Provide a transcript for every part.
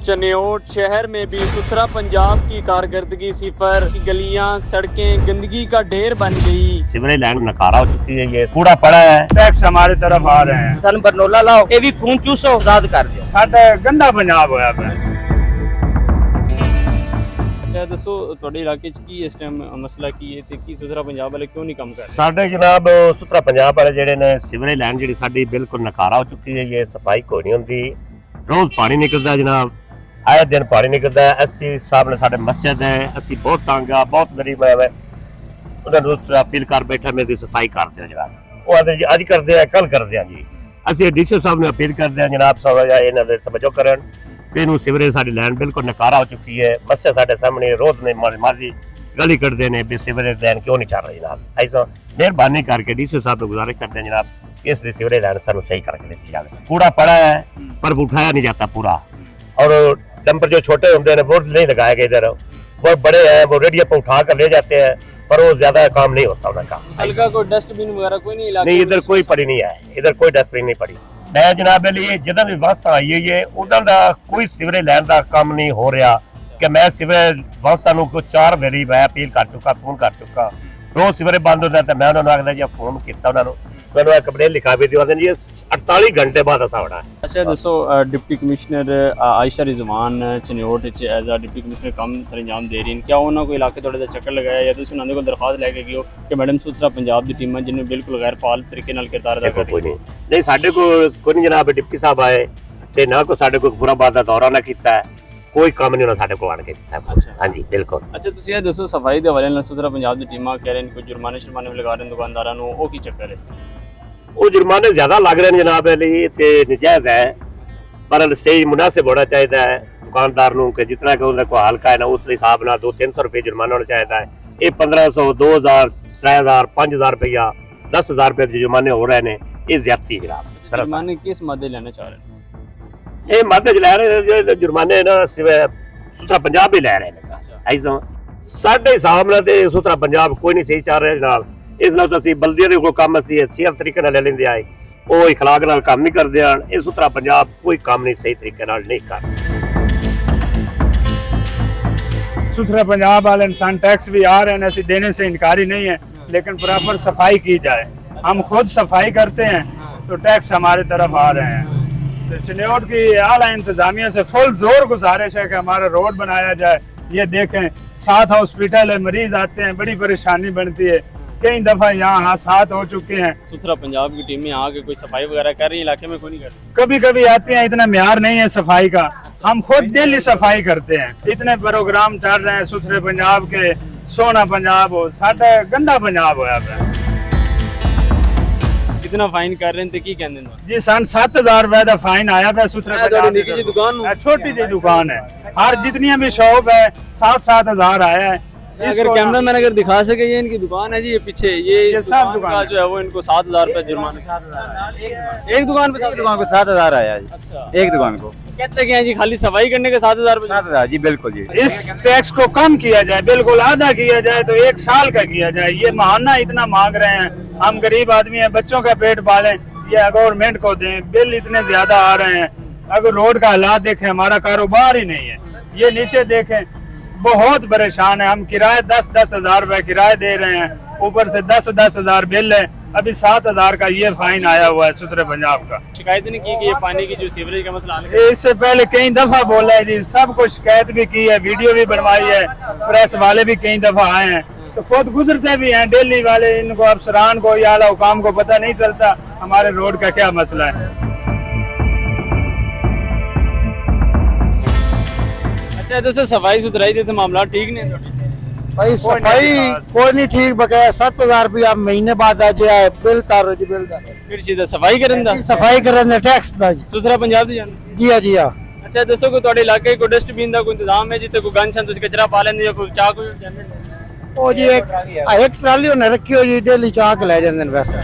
चनियोट शहर में भी सुथरा पंजाब की कारकर्दगी सिफर, गलियां सड़कें गंदगी का ढेर बन गई। सीवरेज लाइन नकारा हो चुकी है, ये कूड़ा पड़ा है, टैक्स हमारे तरफ आ रहे हैं। सन बरनोला लाओ, ये भी खून चूसो, आजाद कर दियो। साडा गंदा पंजाब होया पिया। अच्छा दसो ਤੁਹਾਡੇ ਇਲਾਕੇ 'ਚ ਕੀ ਇਸ ਟਾਈਮ ਮਸਲਾ ਕੀ ਹੈ ਤੇ ਕੀ ਸੁਥਰਾ ਪੰਜਾਬ ਵਾਲੇ ਕਿਉਂ ਨਹੀਂ ਕੰਮ ਕਰ ਰਹੇ? ਸਾਡੇ ਜਨਾਬ ਸੁਥਰਾ ਪੰਜਾਬ ਵਾਲੇ ਜਿਹੜੇ ਨੇ ਸੀਵਰੇਜ ਲਾਈਨ ਜਿਹੜੀ ਸਾਡੀ ਬਿਲਕੁਲ ਨਕਾਰਾ ਹੋ ਚੁੱਕੀ ਹੈ, ਇਹ ਸਫਾਈ ਕੋਈ ਨਹੀਂ ਹੁੰਦੀ। ਰੋਜ਼ ਪਾਣੀ ਨਿਕਲਦਾ ਜਨਾਬ, ਆਏ ਦਿਨ ਪਾਣੀ ਨਿਕਲਦਾ। ਅਸੀਂ ਸਾਹਿਬ ਨੇ ਸਾਡੇ ਮਸਜਿਦ ਹੈ, ਅਸੀਂ ਬਹੁਤ ਤੰਗ ਆ, ਬਹੁਤ ਗਰੀਬ ਹੈ, ਉਹਨਾਂ ਨੂੰ ਅਪੀਲ ਕਰ ਬੈਠਾ ਮੇਰੀ ਸਫਾਈ ਕਰ ਦਿਓ ਜਨਾਬ। ਉਹ ਆਂਦੇ ਜੀ ਅੱਜ ਕਰਦੇ ਆ, ਕੱਲ ਕਰਦੇ ਆ ਜੀ। ਅਸੀਂ ਡੀਸੀ ਸਾਹਿਬ ਨੂੰ ਅਪੀਲ ਕਰਦੇ ਆ ਜਨਾਬ ਸਾਹਿਬ ਇਹਨਾਂ ਦੇ ਤਵੱਜੋ ਕਰਨ ਕਿ ਇਹਨੂੰ ਸੀਵਰੇਜ ਸਾਡੀ ਲਾਈਨ ਬਿਲਕੁਲ ਨਕਾਰਾ ਹੋ ਚੁੱਕੀ ਹੈ। ਮਸਜਿਦ ਸਾਡੇ ਸਾਹਮਣੇ ਰੋਜ਼ ਨੇ ਮਾਜ਼ੀ ਗਲੀ ਕੱਢਦੇ ਨੇ ਵੀ ਸੀਵਰੇਜ ਲਾਈਨ ਕਿਉਂ ਨਹੀਂ ਚੱਲ ਰਹੀ ਜਨਾਬ। ਐਸਾ ਮਿਹਰਬਾਨੀ ਕਰਕੇ ਡੀਸੀ ਸਾਹਿਬ ਨੂੰ ਗੁਜ਼ਾਰਿਸ਼ करते हैं जनाब इस सीवरेज लाइन सानू सही करके देती जाए। कूड़ा पड़ा है पर उठाया नहीं जाता पूरा, और डंपर जो छोटे होते हैं वो नहीं लगाए गए इधर, वो बड़े हैं वो रेडियो पे उठा कर ले जाते हैं, पर वो ज्यादा काम नहीं होता उनका। हल्का कोई डस्टबिन वगैरह कोई नहीं नहीं, इधर कोई पड़ी नहीं है, इधर कोई डस्टबिन नहीं पड़ी। मैं जनाब लिए जिदा भी बस आई है उधर का कोई सीवरेज लाइन का काम नहीं हो रहा कि मैं सीवरेज बस को 4 बारी मैं अपील कर चुका, फोन कर चुका। रोज सीवरेज बंद होता है, मैं उन्होंने आखदा जी फोन किया उन्होंने, मैंने एक कंप्लेन लिखा भी दी जी 48 घंटे बाद असा होना है। अच्छा दसो deputy commissioner Ayesha Rizwan Chiniot as a deputy commissioner काम सर अंजाम दे रही हैं, क्या उन्होंने कोई इलाके थोड़ा चक्कर लगाया या तुम उन्होंने कोई दरखास्त लैके गए हो कि मैडम सुथरा पंजाब की टीम जिन्हें बिल्कुल गैर फाल तरीके नाल किरदार अदा कर रही है? नहीं साडे को कोई नहीं जनाब, डिप्टी साहब आए ते ना को साडे को खुराबाद का दौरा ना कीता है, कोई काम नहीं उन्होंने साडे को आण के कीता। हां जी बिल्कुल। अच्छा तुसी ये दसो सफाई दे हवाले नाल सुथरा पंजाब दी टीमां कह रहे हैं कोई जुर्माने शुर्माने लगा रहे हैं दुकानदारां नूं, ओ की चक्कर है? वो जुर्माने ज्यादा लग रहे हैं जनाब ते नजायज है, पर सही मुनासिब होना चाहिए है दुकानदार नूं कि जितना कि उनका कोई हल्का है ना उस हिसाब नाल 200-300 रुपये जुर्माना होना चाहिए है। ये 1500, 2000, 3000, 5000 रुपया, 10,000 रुपये जुर्माने हो रहे हैं, ये ज्यादती जनाब। जुर्माने किस मादे लेना चाह रहे हैं? ये मादे च लै रहे हैं जुर्माने ना सुथरा पंजाब भी लै रहे हैं। ऐसा साढ़े हिसाब नाल ते सुथरा पंजाब कोई नहीं सही चल रहा जनाब। इस नाल तो बल्दिया के कोई काम असी अच्छे तरीके नाल ले लेंदे आए, वो इखलाक नाल काम नहीं करदे हैं। ये सुथरा पंजाब कोई काम नहीं सही तरीके नाल नहीं कर। सुथरा पंजाब वाले इंसान टैक्स भी आ रहे हैं, ऐसे देने से इनकारी नहीं है, लेकिन प्रॉपर सफाई की जाए। हम खुद सफाई करते हैं तो टैक्स हमारे तरफ आ रहे हैं। तो चनियोट की आला इंतजामिया से फुल जोर गुजारिश है कि हमारा रोड बनाया जाए। ये देखें 7 हॉस्पिटल है, मरीज आते हैं, बड़ी परेशानी बनती है। कई दफा यहाँ हादसात हो चुके हैं। सुथरा पंजाब की टीमें आके कोई सफाई वगैरह कर रही है इलाके में? कोई नहीं कर रही। कभी कभी आते हैं, इतना म्यार नहीं है सफाई का। हम खुद डेली सफाई करते हैं। इतने प्रोग्राम चल रहे हैं सुथरे पंजाब के, सोना पंजाब हो, साडा गंदा पंजाब होया पिया। कितना फाइन कर रहे हैं ते की कहंदे ने? जी सन 7000 रुपए का फाइन आया पे सुथरे पंजाब निकी जी दुकान की। छोटी जी दुकान है, हर जितनी भी शॉप है 7-7 हजार आया है। अगर कैमरा मैन अगर दिखा सके ये इनकी दुकान है जी, ये पीछे ये इस दुकान का जो है वो इनको 7000 रुपए जुर्माना। एक दुकान पे 7,000 आया जी। अच्छा, एक दुकान को कहते क्या है जी खाली सफाई करने के 7000 रुपए? 7,000 जी बिल्कुल जी। इस टैक्स को कम किया जाए, बिल्कुल आधा किया जाए तो 1 साल का किया जाए। ये महाना इतना मांग रहे हैं, हम गरीब आदमी हैं, बच्चों का पेट पालें, ये गवर्नमेंट को दें। बिल इतने ज्यादा आ रहे हैं। अगर रोड का हालात देखें, हमारा कारोबार ही नहीं है। ये नीचे देखें, बहुत परेशान है। हम किराए 10-10 हजार रुपए किराए दे रहे हैं, ऊपर से 10-10 हजार बिल है। अभी 7,000 का ये फाइन आया हुआ है सुथरे पंजाब का। शिकायत नहीं की कि ये पानी की जो सीवरेज का मसला हल है? इससे पहले कई दफा बोला है जी, सब कुछ शिकायत भी की है, वीडियो भी बनवाई है, प्रेस वाले भी कई दफा आए हैं, तो खुद गुजरते भी हैं डेली वाले। इनको अफसरान को या आला हुकाम को पता नहीं चलता हमारे रोड का क्या मसला है। अच्छा दोस्तों सफाई सुथराई दे तो मामला ठीक नहीं है? भाई सफाई कोई नहीं ठीक, बकाया 7,000 रुपया महीने बाद आ जाए बिल तारो जी, बिल तारो फिर सीधा सफाई करन दा? सफाई करने टैक्स दा जी। सुथरा पंजाब दी जाना? जी हाँ जी हाँ। अच्छा दसो को ਤੁਹਾਡੇ ਇਲਾਕੇ ਕੋਈ ਡਸਟਬਿਨ ਦਾ ਕੋਈ ਇੰਤਜ਼ਾਮ ਹੈ ਜਿੱਥੇ ਕੋਈ ਗੰਛਾਂ ਤੁਸੀਂ ਕਚਰਾ ਪਾ ਲੈਂਦੇ ਜਾਂ ਕੋਈ ਚਾਹ ਕੋਈ ਜਾਂਦੇ? ਉਹ ਜੀ ਇੱਕ ਟਰਾਲੀ ਉਹਨੇ ਰੱਖੀ ਹੋ ਜੀ, ਡੇਲੀ ਚਾਹ ਕੇ ਲੈ ਜਾਂਦੇ ਨੇ ਵੈਸੇ।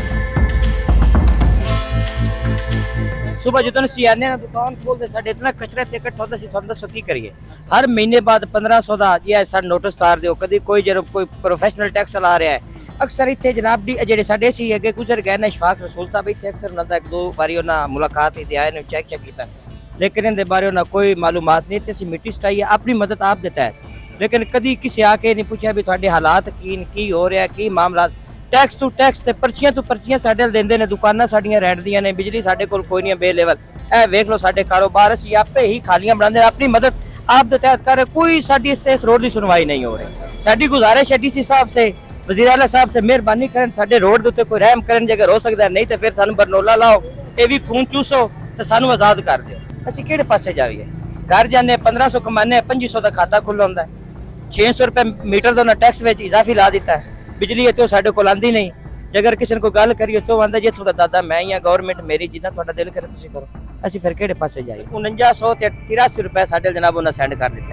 सुबह जो सी आने ना दुकान खोलते साढ़े इतना कचरा ते इकट्ठा होता सी, तुहानू दसो की करिए। हर महीने बाद 1500 का ये साडे नोटिस तार दिओ। कभी कोई जब कोई प्रोफेशनल टैक्स ला रहा है, अक्सर इतने जनाब डी जेडे साडे सी अगे गुजर गए ने शफाक रसूल साहब इतने अक्सर उन्होंने 1-2 बारी उन्होंने मुलाकात इतने आए ने चेक किया। लेकिन इनके बारे में कोई मालूमात नहीं। तो मिट्टी सटाई है अपनी मदद आप देता है, लेकिन कभी किसी आके नहीं पूछा भी थोड़े हालात की हो रहा की मामला। टैक्स तो टैक्स ते पर्चियां साडे देंदे ने, दुकानां साडियां रेंट दियां ने, बिजली साडे कोल कोई नहीं बे लेवल। ए वेख लो साडे कारोबार असीं आपे ही खालियां बनांदे, अपनी मदद आप दे तहत कर। कोई साडी इस रोड की सुनवाई नहीं हो रही। साडी गुजारिश है डीसी साहब से, वज़ीर आला साहब से, मेहरबानी करन साडे रोड दे उत्ते कोई रहम करन जेकर हो सकदा है, नहीं तो फिर सानू बरनोला लाओ, ये भी खून चूसो ते सानू आजाद कर दिओ। असीं किहड़े पासे जाईए? घर जाने 1500 कमाने, 2500 का खाता खुला हुंदा है, 600 रुपए मीटर का टैक्स विच इजाफी ला दिता है। बिजली तो साडे कोल आंदी नहीं। अगर किसी ने कोई गल करिए तो आंदा जे थोड़ा दादा मैं ही गवर्नमेंट मेरी, जिन्ना थोड़ा दिल करे तुसीं करो। असीं फिर किहड़े पासे जाईए? 4983 रुपए साडे जनाब उन्हें सेंड कर दिते।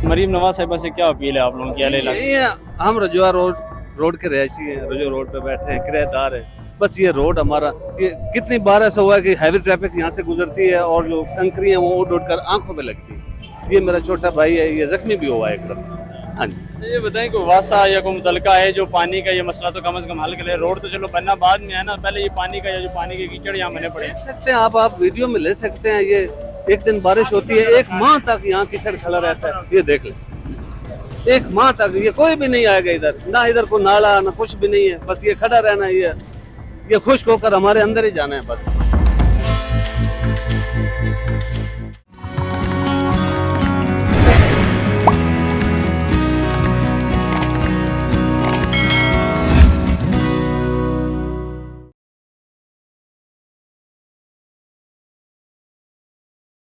मरीम नवाज साहिबा से क्या अपील है आप लोगों की? यही है, हम रजुआ रोड के रहशी हैं, रजुआ रोड पे बैठे हैं, किराएदार हैं। बस ये रोड हमारा, ये कितनी बार ऐसा हुआ है कि हैवी ट्रैफिक यहाँ से गुजरती है और जो कंकरी है वो उड़ उड़ कर आंखों में लगती है। ये मेरा छोटा भाई है, ये जख्मी भी हुआ है एकदम। हाँ जी, तो ये बताएं कोई वासा या कोई मुतलका है जो पानी का ये मसला तो कम से कम हल करे? रोड तो चलो बनना बाद में है ना, पहले ये पानी का या जो पानी के कीचड़ यहाँ बने पड़े। देख सकते हैं आप वीडियो में ले सकते हैं। ये एक दिन बारिश होती है, 1 माह तक यहाँ कीचड़ खड़ा रहता है। ये देख लें, 1 माह तक ये कोई भी नहीं आएगा इधर, ना इधर को नाला ना कुछ भी नहीं है। बस ये खड़ा रहना, ये खुश्क होकर हमारे अंदर ही जाना है बस।